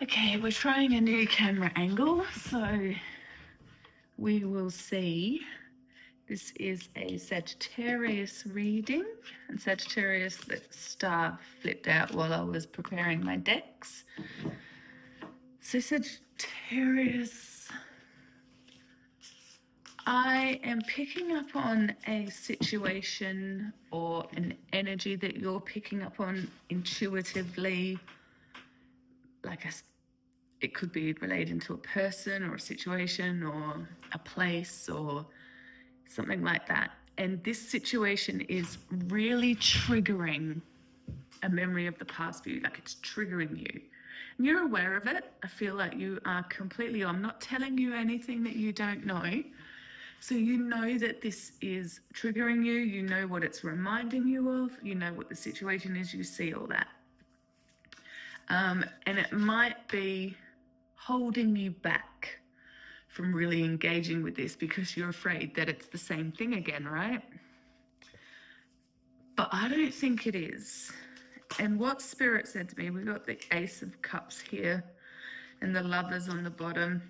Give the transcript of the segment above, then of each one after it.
Okay, we're trying a new camera angle, so we will see. This is a Sagittarius reading, and Sagittarius, that star flipped out while I was preparing my decks. So Sagittarius, I am picking up on a situation or an energy that you're picking up on intuitively, it could be relating to a person or a situation or a place or something like that. And this situation is really triggering a memory of the past for you, like it's triggering you. And you're aware of it. I feel like you are completely, I'm not telling you anything that you don't know. So you know that this is triggering you, you know what it's reminding you of, you know what the situation is, you see all that. And it might be holding you back from really engaging with this because you're afraid that it's the same thing again, right? But I don't think it is. And what Spirit said to me, we got the Ace of Cups here and the Lovers on the bottom.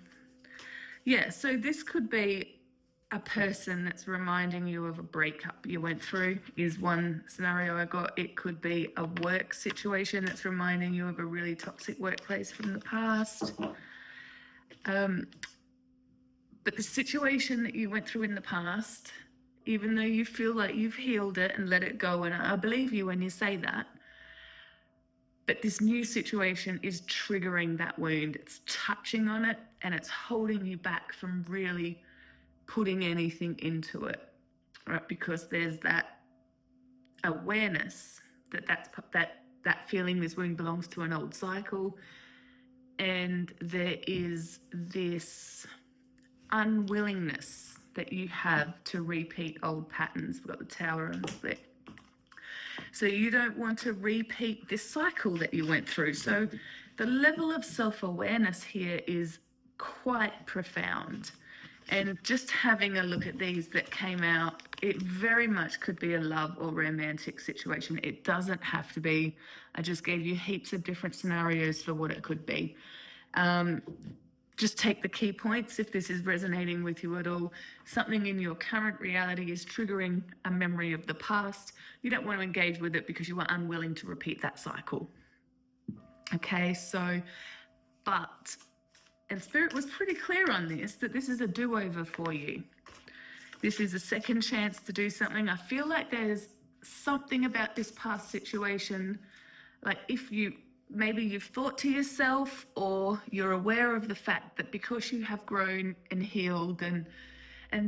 Yeah, so this could be a person that's reminding you of a breakup you went through, is one scenario I got. It could be a work situation that's reminding you of a really toxic workplace from the past. But the situation that you went through in the past, even though you feel like you've healed it and let it go, and I believe you when you say that, but this new situation is triggering that wound. It's touching on it and it's holding you back from really putting anything into it, right? Because there's that awareness that feeling, this wound belongs to an old cycle, and there is this unwillingness that you have to repeat old patterns. We've got the Tower and the Split. So you don't want to repeat this cycle that you went through. So the level of self-awareness here is quite profound. And just having a look at these that came out, it very much could be a love or romantic situation. It doesn't have to be. I just gave you heaps of different scenarios for what it could be. Just take the key points if this is resonating with you at all. Something in your current reality is triggering a memory of the past. You don't want to engage with it because you are unwilling to repeat that cycle. Okay, so, and Spirit was pretty clear on this, that this is a do-over for you. This is a second chance to do something. I feel like there's something about this past situation, like maybe you've thought to yourself, or you're aware of the fact that because you have grown and healed and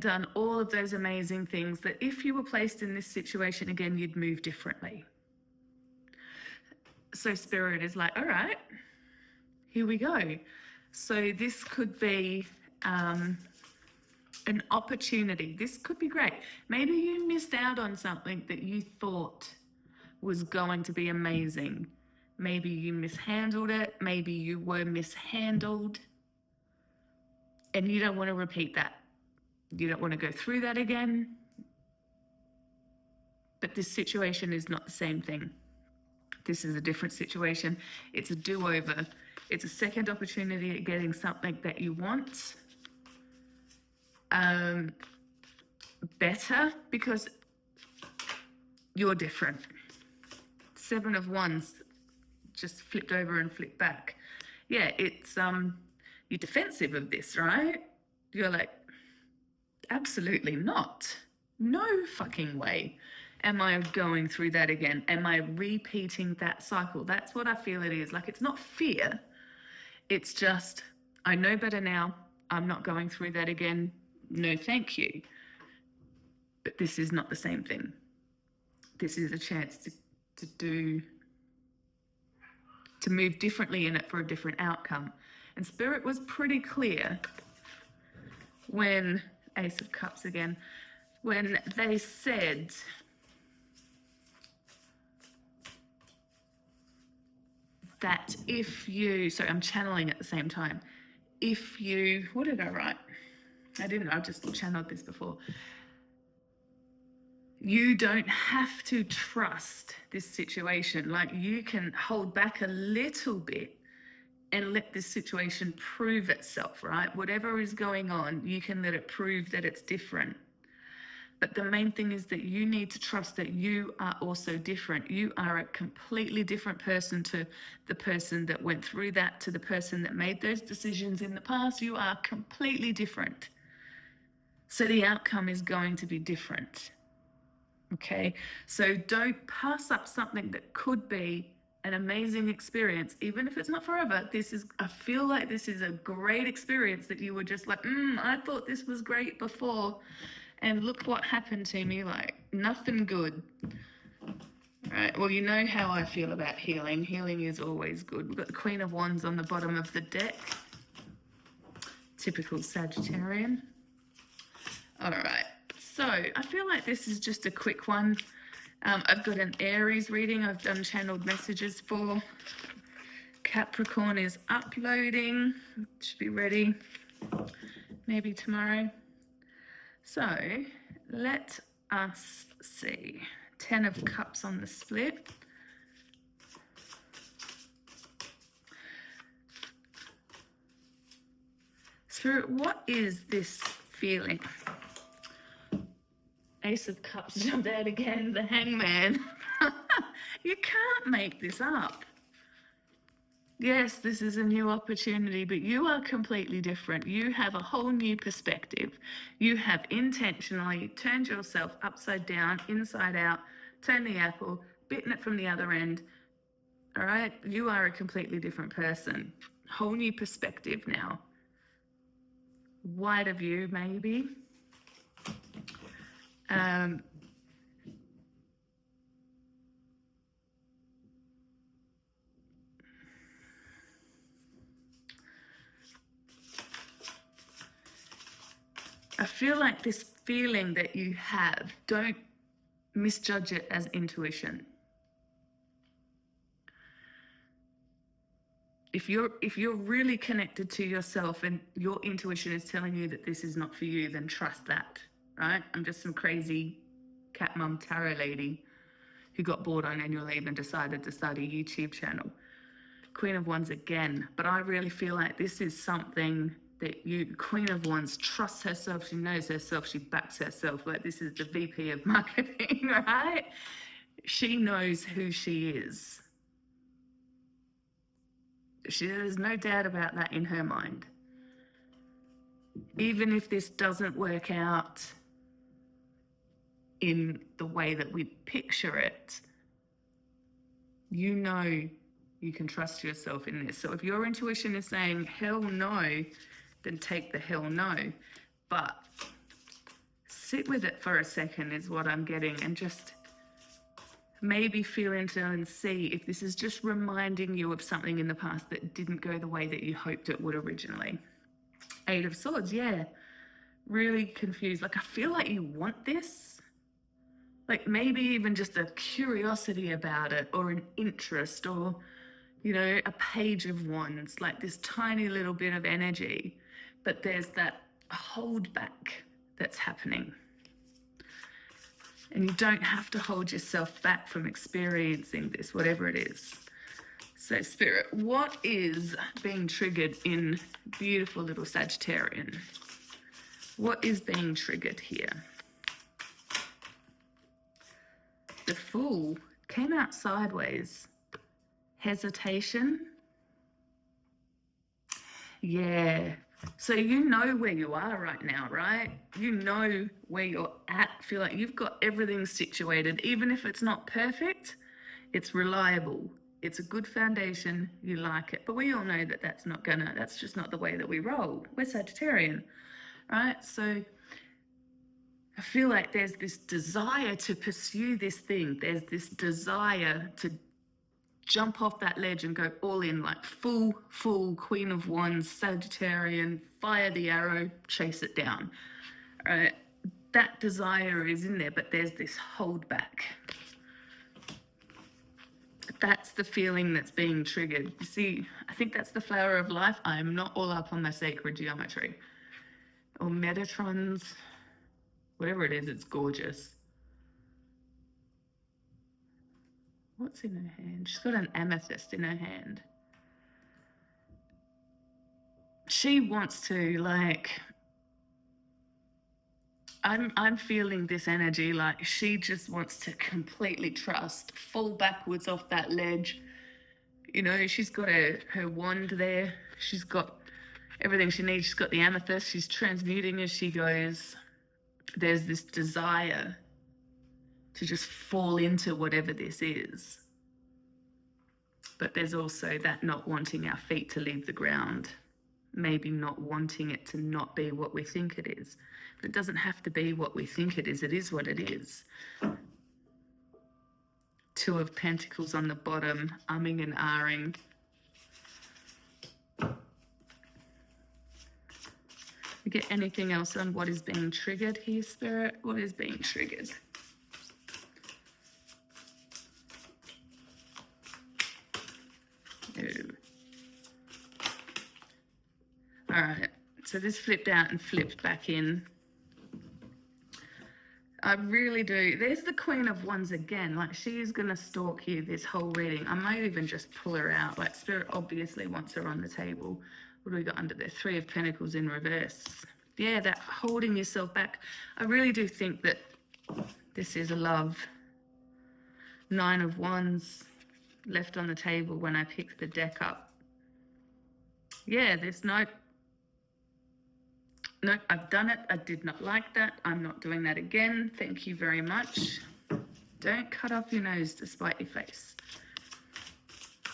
done all of those amazing things, that if you were placed in this situation again, you'd move differently. So Spirit is like, all right, here we go. So this could be an opportunity. This could be great. Maybe you missed out on something that you thought was going to be amazing. Maybe you mishandled it. Maybe you were mishandled. And you don't want to repeat that. You don't want to go through that again. But this situation is not the same thing. This is a different situation. It's a do-over. It's a second opportunity at getting something that you want better, because you're different. 7 of Wands just flipped over and flipped back. Yeah, it's you're defensive of this, right? You're like, absolutely not. No fucking way am I going through that again. Am I repeating that cycle? That's what I feel it is. Like, it's not fear. It's just, I know better now. I'm not going through that again. No, thank you. But this is not the same thing. This is a chance to move differently in it for a different outcome. And Spirit was pretty clear when, Ace of Cups again, when they said that if you, so I'm channeling at the same time, if you, what did I write? I didn't, I just channeled this before. You don't have to trust this situation. Like, you can hold back a little bit and let this situation prove itself, right? Whatever is going on, you can let it prove that it's different. But the main thing is that you need to trust that you are also different. You are a completely different person to the person that went through that, to the person that made those decisions in the past. You are completely different. So the outcome is going to be different. Okay? So don't pass up something that could be an amazing experience, even if it's not forever. I feel like this is a great experience that you were just like, I thought this was great before. And look what happened to me, like nothing good. Right, well, you know how I feel about healing. Healing is always good. We've got the Queen of Wands on the bottom of the deck. Typical Sagittarian. All right, so I feel like this is just a quick one. I've got an Aries reading I've done channeled messages for. Capricorn is uploading. Should be ready maybe tomorrow. So let us see. 10 of Cups on the split. Spirit, what is this feeling? Ace of Cups jumped out again, the Hangman. You can't make this up. Yes, this is a new opportunity, but you are completely different. You have a whole new perspective. You have intentionally turned yourself upside down, inside out, turned the apple, bitten it from the other end. All right? You are a completely different person. Whole new perspective now. Wider view, maybe. I feel like this feeling that you have, don't misjudge it as intuition. If you're really connected to yourself and your intuition is telling you that this is not for you, then trust that, right? I'm just some crazy cat mum tarot lady who got bored on annual leave and decided to start a YouTube channel. Queen of Wands again, but I really feel like this is something that Queen of Wands trusts herself, she knows herself, she backs herself, like this is the VP of marketing, right? She knows who she is. There's no doubt about that in her mind. Even if this doesn't work out in the way that we picture it, you know you can trust yourself in this. So if your intuition is saying hell no, then take the hell no. But sit with it for a second is what I'm getting, and just maybe feel into and see if this is just reminding you of something in the past that didn't go the way that you hoped it would originally. 8 of Swords, yeah. Really confused. Like, I feel like you want this. Like, maybe even just a curiosity about it, or an interest, or, a Page of Wands, like this tiny little bit of energy. But there's that hold back that's happening. And you don't have to hold yourself back from experiencing this, whatever it is. So, Spirit, what is being triggered in beautiful little Sagittarian? What is being triggered here? The Fool came out sideways. Hesitation. Yeah. So you know where you are right now, right? You know where you're at. Feel like you've got everything situated. Even if it's not perfect, it's reliable. It's a good foundation. You like it. But we all know that that's just not the way that we roll. We're Sagittarian, right? So I feel like there's this desire to pursue this thing. There's this desire to jump off that ledge and go all in, like full Queen of Wands, Sagittarian, fire the arrow, chase it down. Right? That desire is in there, but there's this hold back. That's the feeling that's being triggered. You see, I think that's the flower of life. I'm not all up on my sacred geometry. Or Metatrons, whatever it is, it's gorgeous. What's in her hand? She's got an amethyst in her hand. she wants to, like, I'm feeling this energy, like she just wants to completely trust, fall backwards off that ledge. You know, she's got her wand there. She's got everything she needs. She's got the amethyst. She's transmuting as she goes. There's this desire to just fall into whatever this is. But there's also that not wanting our feet to leave the ground. Maybe not wanting it to not be what we think it is. But it doesn't have to be what we think it is. It is what it is. Two of Pentacles on the bottom, umming and ahhing. You get anything else on what is being triggered here, Spirit? What is being triggered? All right, so this flipped out and flipped back in. I really do. There's the Queen of Wands again. Like, she is going to stalk you this whole reading. I might even just pull her out. Like, Spirit obviously wants her on the table. What do we got under there? Three of Pentacles in reverse. Yeah, that holding yourself back. I really do think that this is a love. Nine of Wands left on the table when I picked the deck up. Yeah, there's no, I've done it. I did not like that. I'm not doing that again. Thank you very much. Don't cut off your nose to spite your face.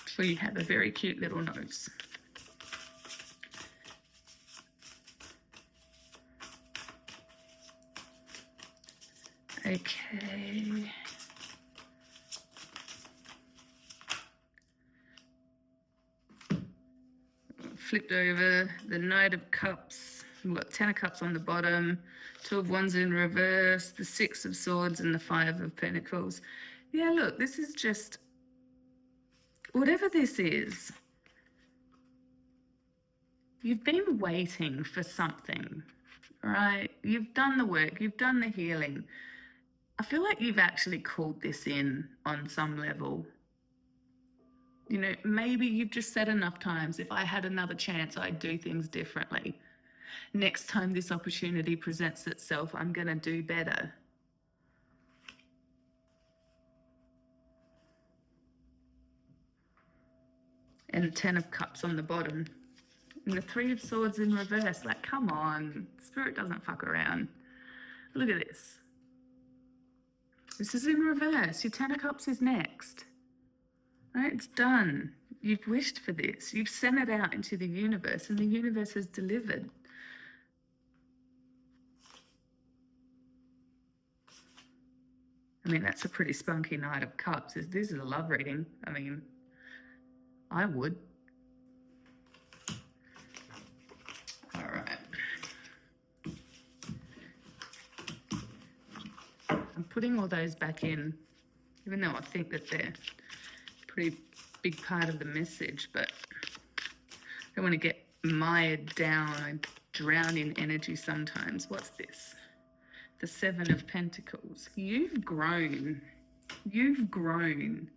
So you have a very cute little nose. Okay. Flipped over the Knight of Cups. We've got Ten of Cups on the bottom, Two of Wands in reverse, the Six of Swords and the Five of Pentacles. Yeah, look, this is just, whatever this is, you've been waiting for something, right? You've done the work, you've done the healing. I feel like you've actually called this in on some level. You know, maybe you've just said enough times, if I had another chance, I'd do things differently. Next time this opportunity presents itself, I'm going to do better. And Ten of Cups on the bottom. And the Three of Swords in reverse. Like, come on. Spirit doesn't fuck around. Look at this. This is in reverse. Your Ten of Cups is next. Right? It's done. You've wished for this. You've sent it out into the universe, and the universe has delivered. I mean, that's a pretty spunky Knight of Cups. This is a love reading. I mean, I would. All right. I'm putting all those back in, even though I think that they're a pretty big part of the message, but I don't want to get mired down. I drown in energy sometimes. What's this? The Seven of Pentacles. You've grown. You've grown.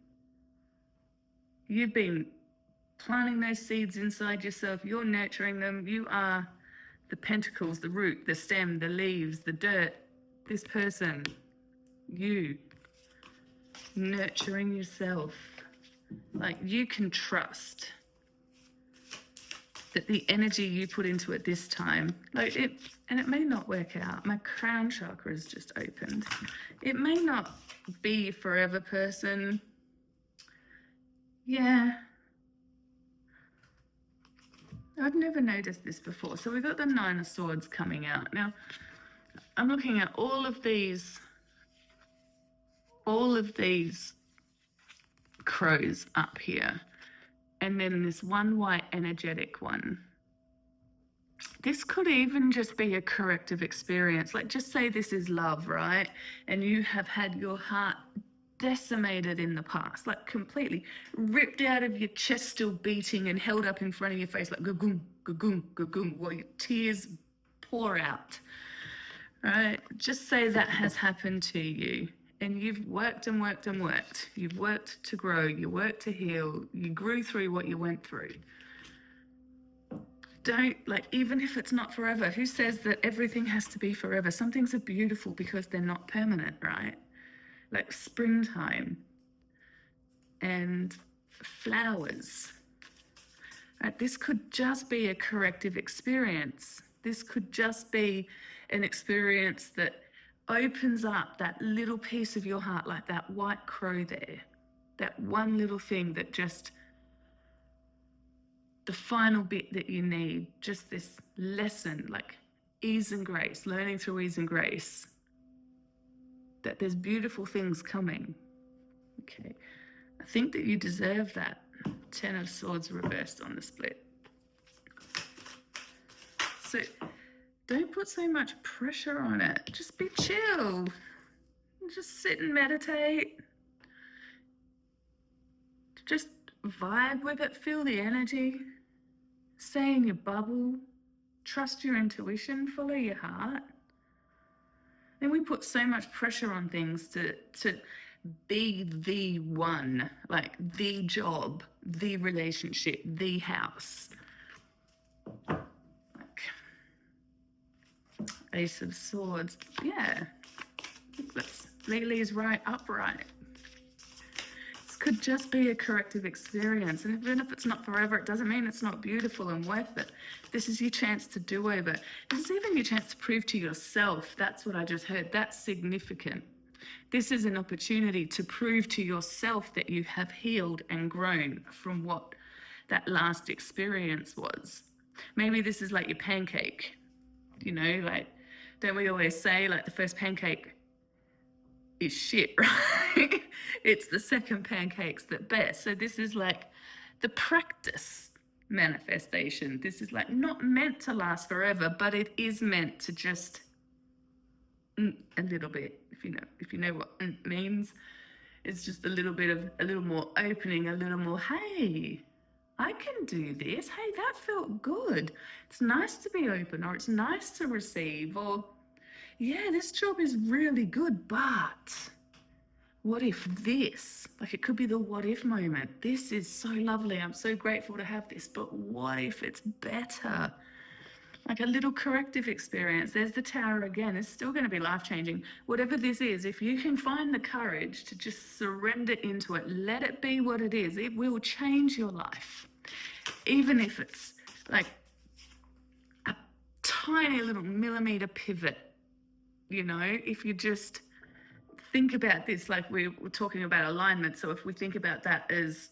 You've been planting those seeds inside yourself. You're nurturing them. You are the pentacles, the root, the stem, the leaves, the dirt. This person, you, nurturing yourself. Like, you can trust that the energy you put into it this time, like it, and it may not work out. My crown chakra is just opened. It may not be a forever person. Yeah. I've never noticed this before. So we've got the Nine of Swords coming out. Now, I'm looking at all of these crows up here. And then this one white energetic one. This could even just be a corrective experience. Like, just say this is love, right? And you have had your heart decimated in the past, like completely ripped out of your chest, still beating, and held up in front of your face like gagoom, gagoom, gagoom, while your tears pour out, right? Just say that has happened to you. And you've worked and worked and worked. You've worked to grow. You worked to heal. You grew through what you went through. don't, like, even if it's not forever, who says that everything has to be forever? Some things are beautiful because they're not permanent, right? Like springtime and flowers. Right? This could just be a corrective experience. This could just be an experience that opens up that little piece of your heart, like that white crow there. That one little thing that just, the final bit that you need, just this lesson, like ease and grace, learning through ease and grace, that there's beautiful things coming. Okay, I think that you deserve that. 10 of Swords reversed on the split. So don't put so much pressure on it. Just be chill. Just sit and meditate. Just vibe with it, feel the energy. Stay in your bubble. Trust your intuition, follow your heart. Then we put so much pressure on things to be the one, like the job, the relationship, the house. Like Ace of Swords, yeah. Lily's right upright. This could just be a corrective experience, and even if it's not forever, it doesn't mean it's not beautiful and worth it. This is your chance to do over. This is even your chance to prove to yourself. That's what I just heard. That's significant. This is an opportunity to prove to yourself that you have healed and grown from what that last experience was. Maybe this is like your pancake, you know, like, don't we always say, like, the first pancake is shit, right? It's the second pancakes that best. So this is like the practice manifestation. This is like not meant to last forever, but it is meant to just a little bit, if you know what means. It's just a little more opening, a little more, hey, I can do this. Hey, that felt good. It's nice to be open, or it's nice to receive, or yeah, this job is really good, but what if this? Like, it could be the what if moment. This is so lovely. I'm so grateful to have this, but what if it's better? Like a little corrective experience. There's the Tower again. It's still going to be life-changing. Whatever this is, if you can find the courage to just surrender into it, let it be what it is, it will change your life. Even if it's like a tiny little millimeter pivot, you know, if you just think about this, like we were talking about alignment. So if we think about that as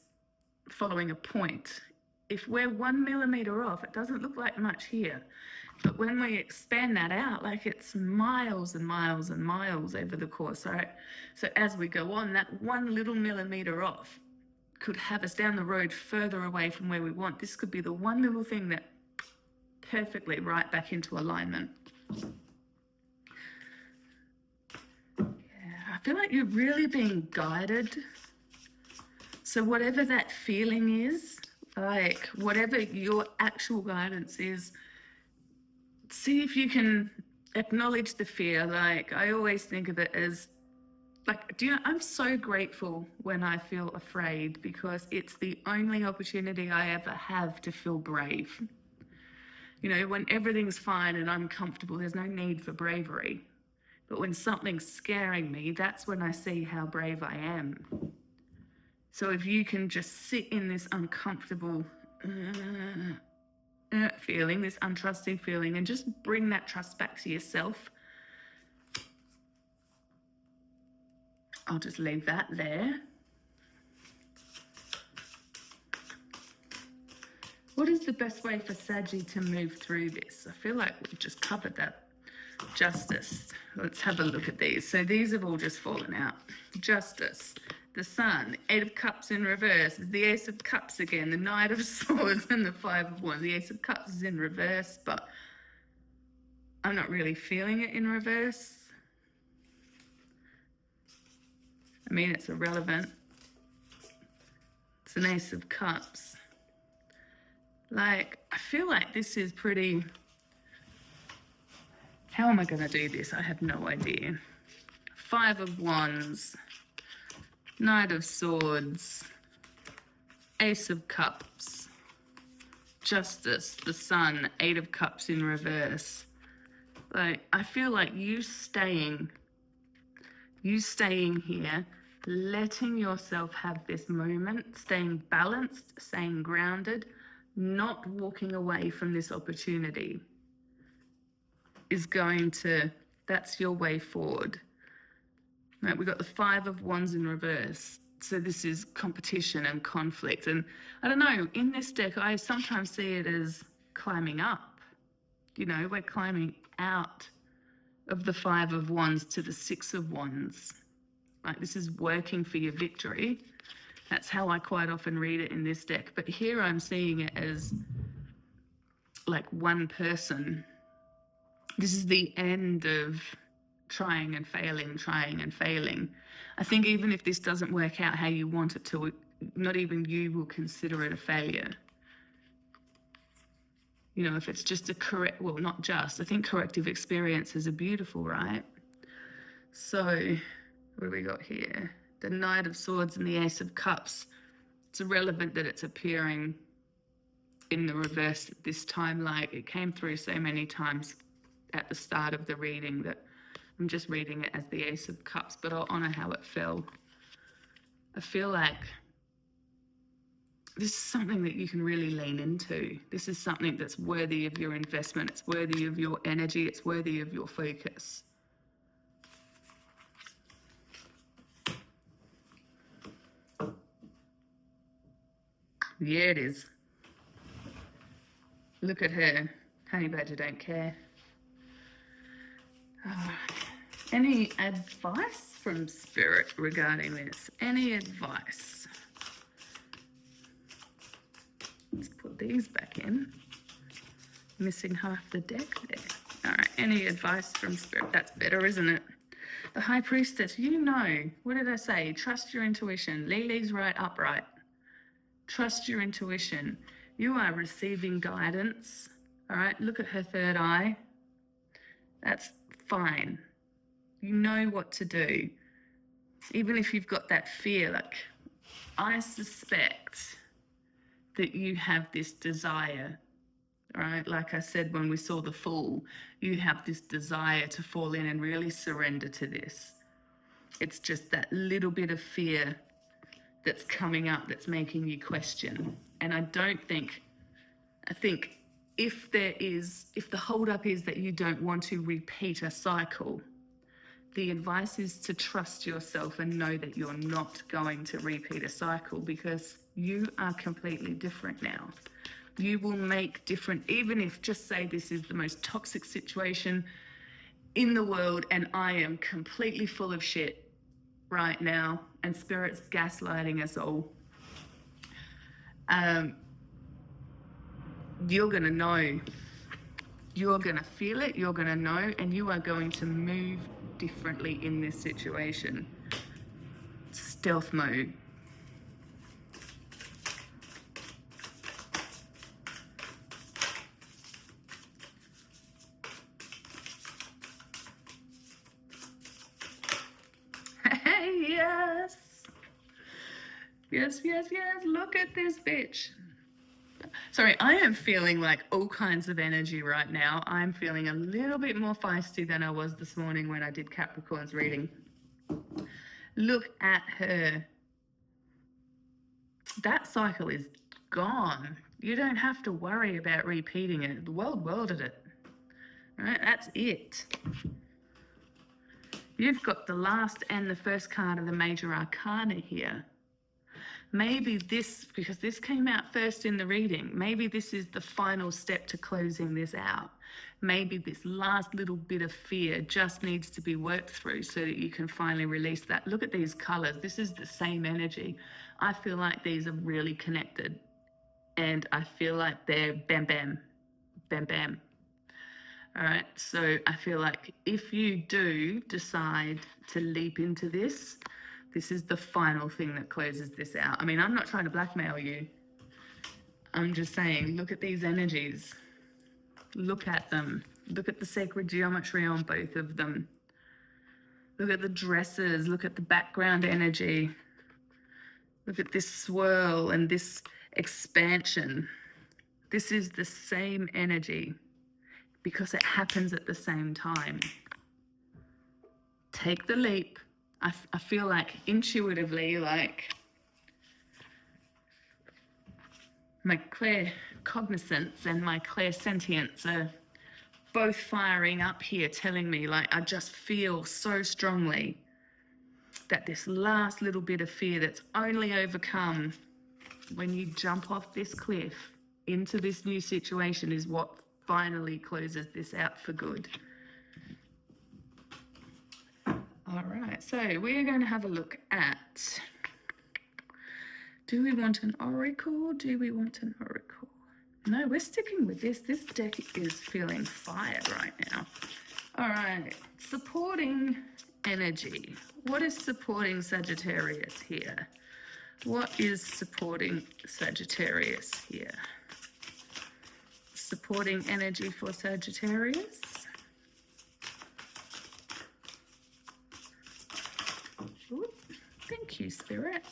following a point, if we're 1 millimeter off, it doesn't look like much here. But when we expand that out, like it's miles and miles and miles over the course, right? So as we go on, that 1 little millimeter off could have us down the road further away from where we want. This could be the one little thing that perfectly right back into alignment. Yeah, I feel like you're really being guided. So whatever that feeling is, like whatever your actual guidance is, see if you can acknowledge the fear. Like, I always think of it as like, I'm so grateful when I feel afraid, because it's the only opportunity I ever have to feel brave. You know, when everything's fine and I'm comfortable, there's no need for bravery. But when something's scaring me, that's when I see how brave I am. So if you can just sit in this uncomfortable feeling, this untrusting feeling, and just bring that trust back to yourself. I'll just leave that there. What is the best way for Sagi to move through this? I feel like we've just covered that. Justice. Let's have a look at these. So these have all just fallen out. Justice. The Sun, 8 of Cups in reverse, is the Ace of Cups again, the Knight of Swords, and the 5 of Wands. The Ace of Cups is in reverse, but I'm not really feeling it in reverse. I mean, it's irrelevant. It's an Ace of Cups. Like, I feel like this is pretty... How am I going to do this? I have no idea. 5 of Wands. Knight of Swords, Ace of Cups, Justice, the Sun, Eight of Cups in reverse. Like, I feel like you staying here, letting yourself have this moment, staying balanced, staying grounded, not walking away from this opportunity is that's your way forward. Right, we got the Five of Wands in reverse. So this is competition and conflict. And I don't know, in this deck, I sometimes see it as climbing up. You know, we're climbing out of the Five of Wands to the Six of Wands. Like, this is working for your victory. That's how I quite often read it in this deck. But here I'm seeing it as like one person. This is the end of trying and failing. I think even if this doesn't work out how you want it to, not even you will consider it a failure. You know, if it's just not just, I think corrective experiences are beautiful, right? So, what do we got here? The Knight of Swords and the Ace of Cups. It's irrelevant that it's appearing in the reverse this time. Like, it came through so many times at the start of the reading that I'm just reading it as the Ace of Cups, but I'll honor how it fell. I feel like this is something that you can really lean into. This is something that's worthy of your investment. It's worthy of your energy. It's worthy of your focus. Yeah, it is. Look at her. Honey Badger don't care. Any advice from Spirit regarding this? Any advice? Let's put these back in. Missing half the deck there. All right, any advice from Spirit? That's better, isn't it? The High Priestess, you know, what did I say? Trust your intuition. Lily's right upright. Trust your intuition. You are receiving guidance. All right, look at her third eye. That's fine. You know what to do. Even if you've got that fear, like, I suspect that you have this desire, right? Like I said, when we saw the Fool, you have this desire to fall in and really surrender to this. It's just that little bit of fear that's coming up that's making you question. And I think if the holdup is that you don't want to repeat a cycle, the advice is to trust yourself and know that you're not going to repeat a cycle, because you are completely different now. You will make different, even if, just say this is the most toxic situation in the world and I am completely full of shit right now and Spirit's gaslighting us all. You're going to know. You're going to feel it, you're going to know, and you are going to move differently in this situation. Stealth mode. Hey, yes. Yes. Look at this bitch. Sorry, I am feeling like all kinds of energy right now. I'm feeling a little bit more feisty than I was this morning when I did Capricorn's reading. Look at her. That cycle is gone. You don't have to worry about repeating it. The world worlded it. Right? That's it. You've got the last and the first card of the major arcana here. Maybe this, because this came out first in the reading, maybe this is the final step to closing this out. Maybe this last little bit of fear just needs to be worked through so that you can finally release that. Look at these colors. This is the same energy. I feel like these are really connected. And I feel like they're bam, bam, bam, bam. All right, so I feel like if you do decide to leap into this, this is the final thing that closes this out. I mean, I'm not trying to blackmail you. I'm just saying, look at these energies. Look at them. Look at the sacred geometry on both of them. Look at the dresses. Look at the background energy. Look at this swirl and this expansion. This is the same energy because it happens at the same time. Take the leap. I feel like intuitively, like my claircognizance and my clairsentience are both firing up here, telling me, like, I just feel so strongly that this last little bit of fear that's only overcome when you jump off this cliff into this new situation is what finally closes this out for good. All right, so we're going to have a look at, do we want an oracle? Do we want an oracle? No, we're sticking with this. This deck is feeling fire right now. All right, supporting energy. What is supporting Sagittarius here? What is supporting Sagittarius here? Supporting energy for Sagittarius. Ooh, thank you, Spirit.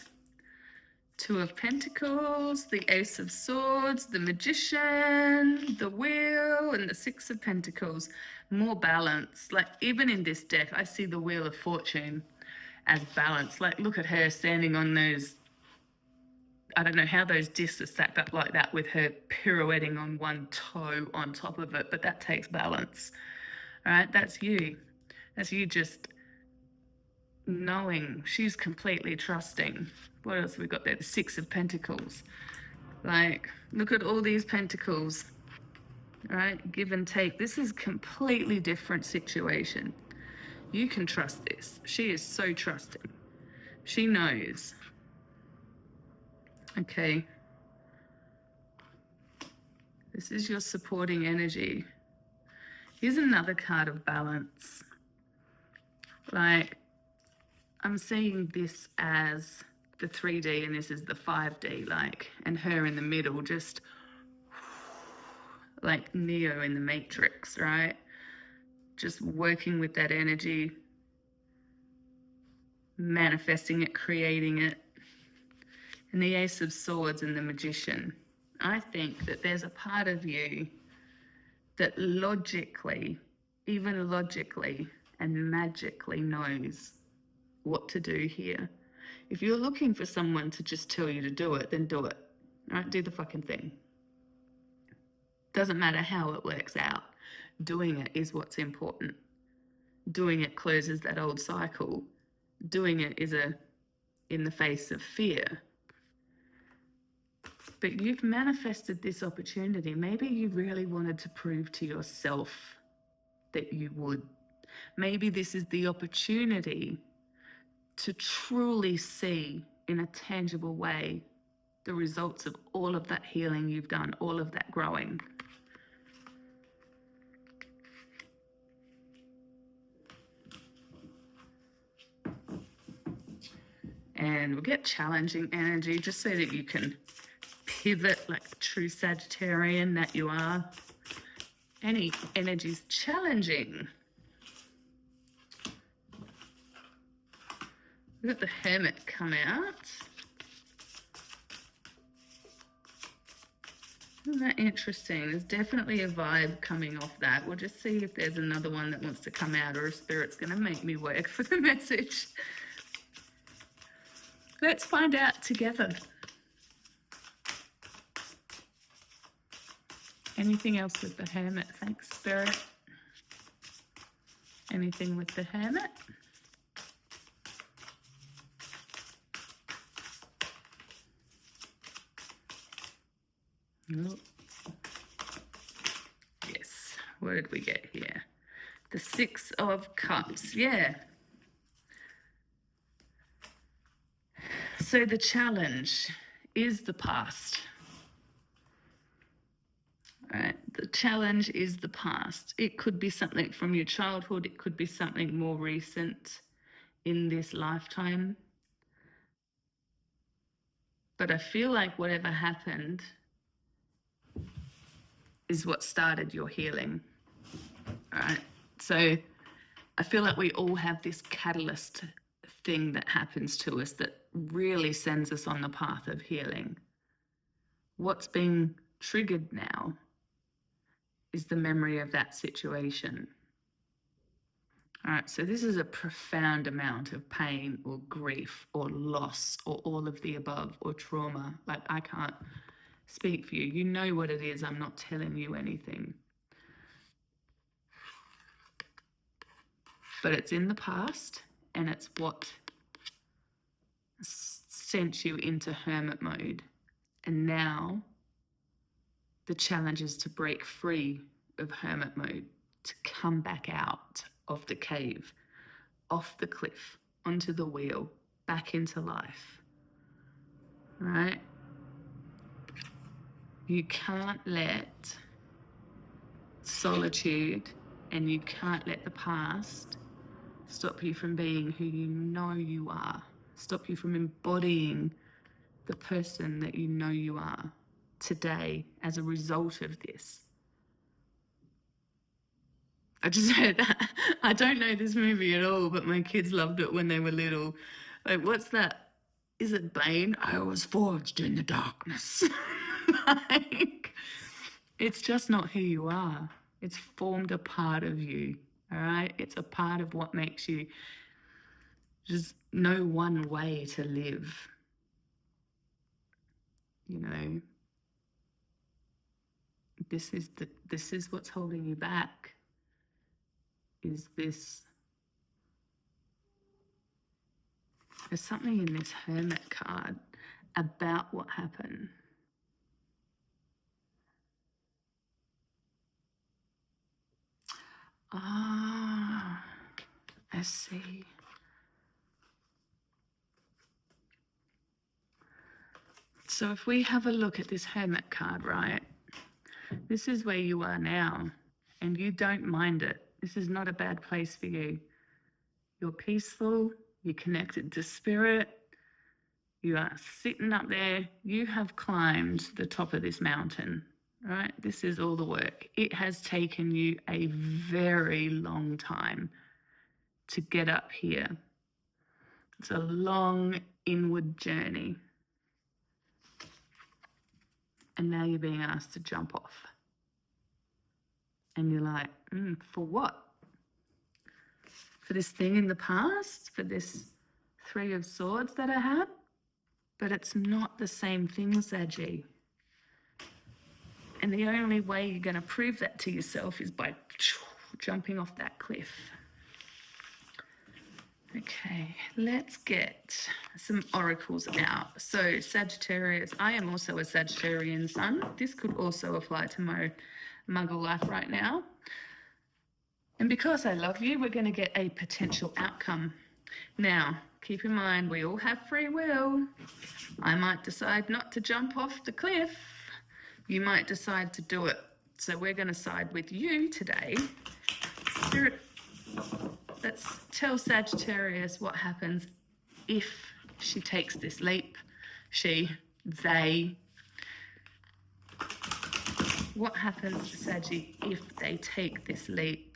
Two of Pentacles, the Ace of Swords, the Magician, the Wheel, and the Six of Pentacles. More balance. Like, even in this deck, I see the Wheel of Fortune as balance. Like, look at her standing on those, I don't know how those discs are stacked up like that with her pirouetting on one toe on top of it, but that takes balance. All right, that's you. That's you just knowing. She's completely trusting. What else have we got there? The Six of Pentacles. Like, look at all these pentacles. All right, give and take. This is completely different situation. You can trust this. She is so trusting. She knows. Okay. This is your supporting energy. Here's another card of balance. Like, I'm seeing this as the 3D and this is the 5D, like, and her in the middle, just like Neo in the Matrix, right? Just working with that energy, manifesting it, creating it. And the Ace of Swords and the Magician. I think that there's a part of you that logically, even logically and magically knows what to do here. If you're looking for someone to just tell you to do it, then do it. Right? Do the fucking thing. Doesn't matter how it works out. Doing it is what's important. Doing it closes that old cycle. Doing it is in the face of fear. But you've manifested this opportunity. Maybe you really wanted to prove to yourself that you would. Maybe this is the opportunity to truly see in a tangible way the results of all of that healing you've done, all of that growing. And we'll get challenging energy just so that you can pivot like the true Sagittarian that you are. Any energy's challenging. We've got the Hermit come out. Isn't that interesting? There's definitely a vibe coming off that. We'll just see if there's another one that wants to come out or a spirit's going to make me work for the message. Let's find out together. Anything else with the Hermit? Thanks, Spirit. Anything with the Hermit? Oh. Yes. What did we get here? The Six of Cups. Yeah. So the challenge is the past. All right. The challenge is the past. It could be something from your childhood. It could be something more recent in this lifetime. But I feel like whatever happened is what started your healing. All right. So I feel like we all have this catalyst thing that happens to us that really sends us on the path of healing. What's been triggered now is the memory of that situation. All right, so this is a profound amount of pain or grief or loss or all of the above or trauma. Like, I can't speak for you. You know what it is. I'm not telling you anything. But it's in the past, and it's what sent you into hermit mode. And now the challenge is to break free of hermit mode, to come back out of the cave, off the cliff, onto the wheel, back into life. Right? You can't let solitude and you can't let the past stop you from being who you know you are, stop you from embodying the person that you know you are today as a result of this. I just heard that. I don't know this movie at all, but my kids loved it when they were little. Like, what's that? Is it Bane? I was forged in the darkness. Like, it's just not who you are. It's formed a part of you, all right? It's a part of what makes you just know one way to live. You know, this is what's holding you back. Is this, there's something in this Hermit card about what happened. Ah, I see. So if we have a look at this Hermit card, right, this is where you are now, and you don't mind it. This is not a bad place for you. You're peaceful, you're connected to spirit, you are sitting up there, you have climbed the top of this mountain, right? This is all the work. It has taken you a very long time to get up here. It's a long inward journey. And now you're being asked to jump off. And you're like, for what? For this thing in the past? For this Three of Swords that I had? But it's not the same thing, Sagi. And the only way you're going to prove that to yourself is by jumping off that cliff. Okay, let's get some oracles out. So Sagittarius, I am also a Sagittarian sun. This could also apply to my muggle life right now. And because I love you, we're going to get a potential outcome. Now, keep in mind, we all have free will. I might decide not to jump off the cliff. You might decide to do it. So we're going to side with you today. Spirit, let's tell Sagittarius what happens if she takes this leap. They. What happens to Sagi if they take this leap?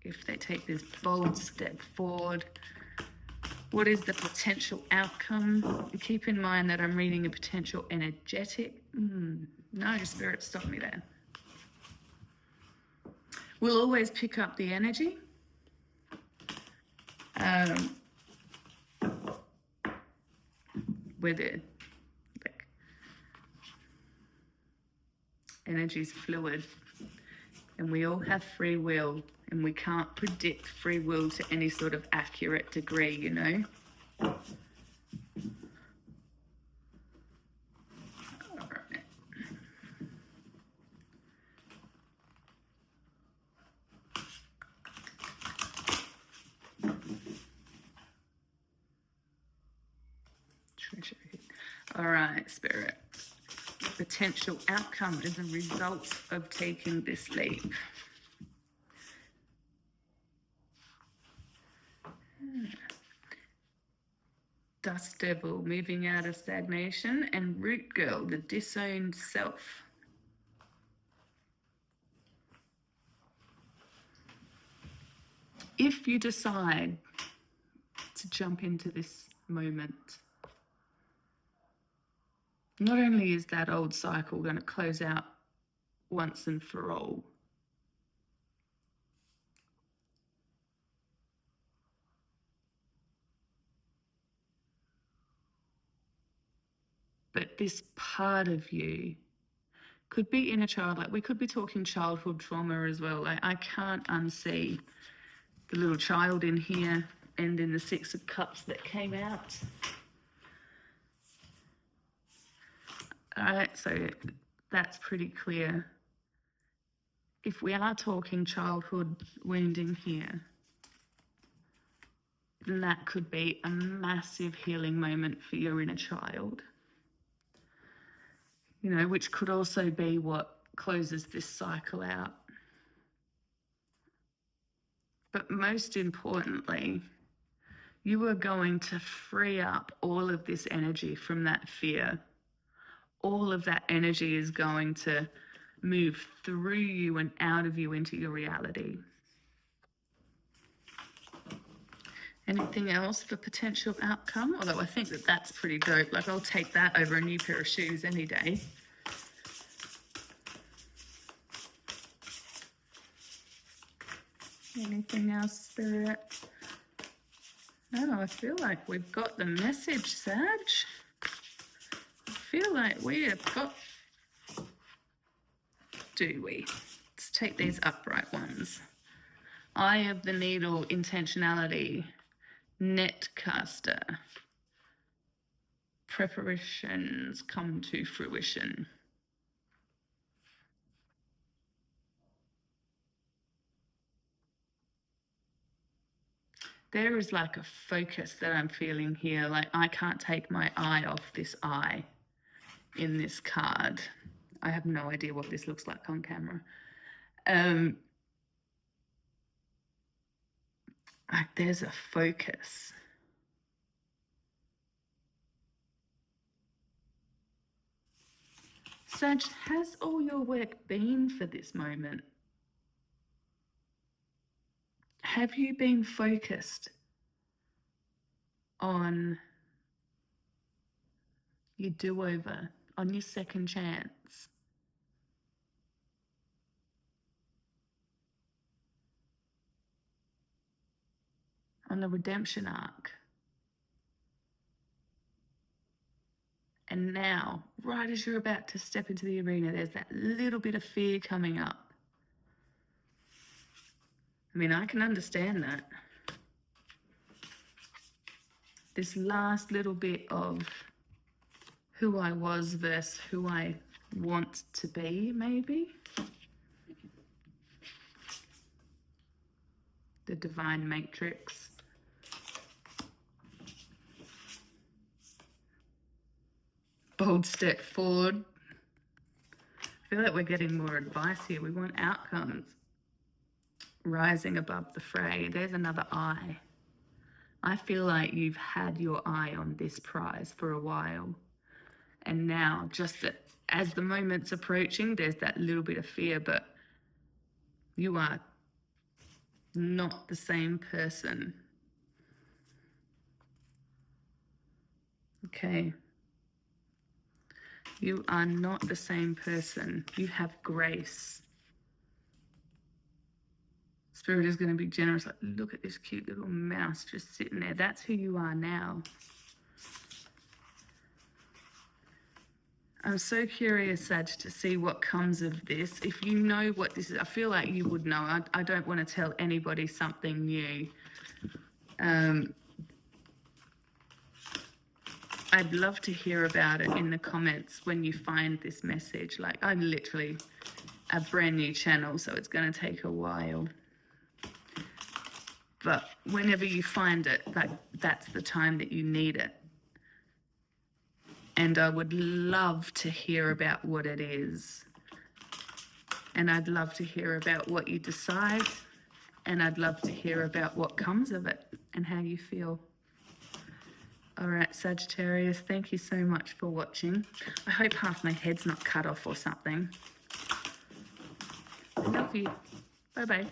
If they take this bold step forward? What is the potential outcome? Keep in mind that I'm reading a potential energetic. No, Spirit, stop me there. We'll always pick up the energy. Whether like, energy's fluid, and we all have free will, and we can't predict free will to any sort of accurate degree, you know. All right, Spirit. Potential outcome as a result of taking this leap. Dust Devil, moving out of stagnation, and Root Girl, the disowned self. If you decide to jump into this moment, not only is that old cycle going to close out once and for all. But this part of you could be inner child, like we could be talking childhood trauma as well. Like I can't unsee the little child in here and in the Six of Cups that came out. All right, so that's pretty clear. If we are talking childhood wounding here, then that could be a massive healing moment for your inner child. You know, which could also be what closes this cycle out. But most importantly, you are going to free up all of this energy from that fear. All of that energy is going to move through you and out of you into your reality. Anything else for potential outcome? Although I think that that's pretty dope. Like I'll take that over a new pair of shoes any day. Anything else, Spirit? No, I feel like we've got the message, Sag. I feel like we have got... Do we? Let's take these upright ones. Eye of the Needle, intentionality, netcaster, preparations come to fruition. There is like a focus that I'm feeling here. Like I can't take my eye off this eye in this card. I have no idea what this looks like on camera. Like there's a focus. Sag, has all your work been for this moment? Have you been focused on your do-over, on your second chance? On the redemption arc? And now, right as you're about to step into the arena, there's that little bit of fear coming up. I mean, I can understand that. This last little bit of who I was versus who I want to be, maybe. The divine matrix. Bold step forward. I feel like we're getting more advice here. We want outcomes. Rising above the fray. There's another eye. I feel like you've had your eye on this prize for a while. And now, just that as the moment's approaching, there's that little bit of fear, but you are not the same person. Okay. You are not the same person. You have grace. Spirit is going to be generous. Like, look at this cute little mouse just sitting there. That's who you are now. I'm so curious, Sag, to see what comes of this. If you know what this is, I feel like you would know. I don't want to tell anybody something new. I'd love to hear about it in the comments when you find this message. Like, I'm literally a brand new channel, so it's going to take a while. But whenever you find it, that's the time that you need it. And I would love to hear about what it is. And I'd love to hear about what you decide. And I'd love to hear about what comes of it and how you feel. All right, Sagittarius, thank you so much for watching. I hope half my head's not cut off or something. I love you. Bye-bye.